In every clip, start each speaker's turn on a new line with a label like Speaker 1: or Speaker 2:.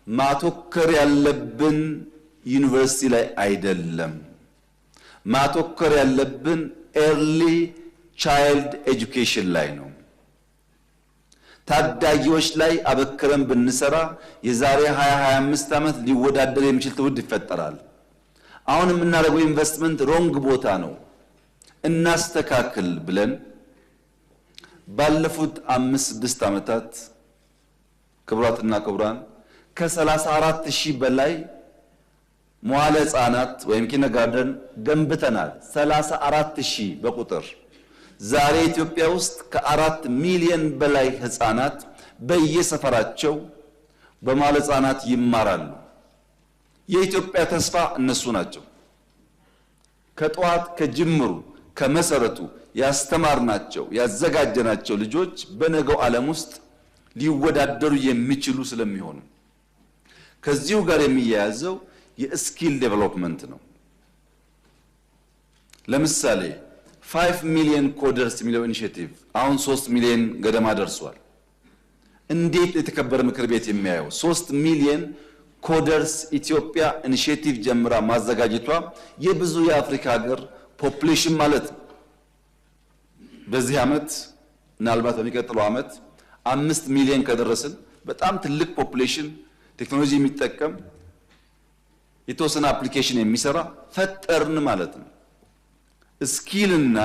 Speaker 1: ማተኮር ያለብን ዩኒቨርሲቲ ላይ አይደለም። ማተኮር ያለብን ኤርሊ ቻይልድ ኤጁኬሽን ላይ ነው። ታዳጊዎች ላይ አበክረን ብንሰራ የዛሬ 20-25 ዓመት ሊወዳደር የሚችል ትውልድ ይፈጠራል። አሁን የምናደርገው ኢንቨስትመንት ሮንግ ቦታ ነው። እናስተካክል ብለን ባለፉት 5-6 ዓመታት ክቡራትና ክቡራን ከ34,000 በላይ መዋለ ሕፃናት ወይም ኪንደርጋርተን ገንብተናል። 34,000 በቁጥር። ዛሬ ኢትዮጵያ ውስጥ ከ4 ሚሊዮን በላይ ሕፃናት በየሰፈራቸው በመዋለ ሕፃናት ይማራሉ። የኢትዮጵያ ተስፋ እነሱ ናቸው። ከጧት ከጅምሩ ከመሰረቱ ያስተማርናቸው ያዘጋጀናቸው ልጆች በነገው ዓለም ውስጥ ሊወዳደሩ የሚችሉ ስለሚሆኑ ከዚሁ ጋር የሚያያዘው የስኪል ዴቨሎፕመንት ነው። ለምሳሌ 5 ሚሊዮን ኮደርስ የሚለው ኢኒሺየቲቭ አሁን 3 ሚሊዮን ገደማ ደርሷል። እንዴት የተከበረ ምክር ቤት የሚያየው 3 ሚሊዮን ኮደርስ ኢትዮጵያ ኢኒሺየቲቭ ጀምራ ማዘጋጀቷ የብዙ የአፍሪካ ሀገር ፖፑሌሽን ማለት ነው። በዚህ ዓመት ምናልባት በሚቀጥለው ዓመት 5 ሚሊዮን ከደረስን በጣም ትልቅ ፖፑሌሽን ቴክኖሎጂ የሚጠቀም የተወሰነ አፕሊኬሽን የሚሰራ ፈጠርን ማለት ነው። ስኪልና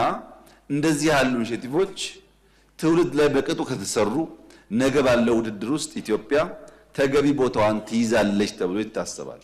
Speaker 1: እንደዚህ ያሉ ኢኒሺየቲቮች ትውልድ ላይ በቅጡ ከተሰሩ ነገ ባለው ውድድር ውስጥ ኢትዮጵያ ተገቢ ቦታዋን ትይዛለች ተብሎ ይታሰባል።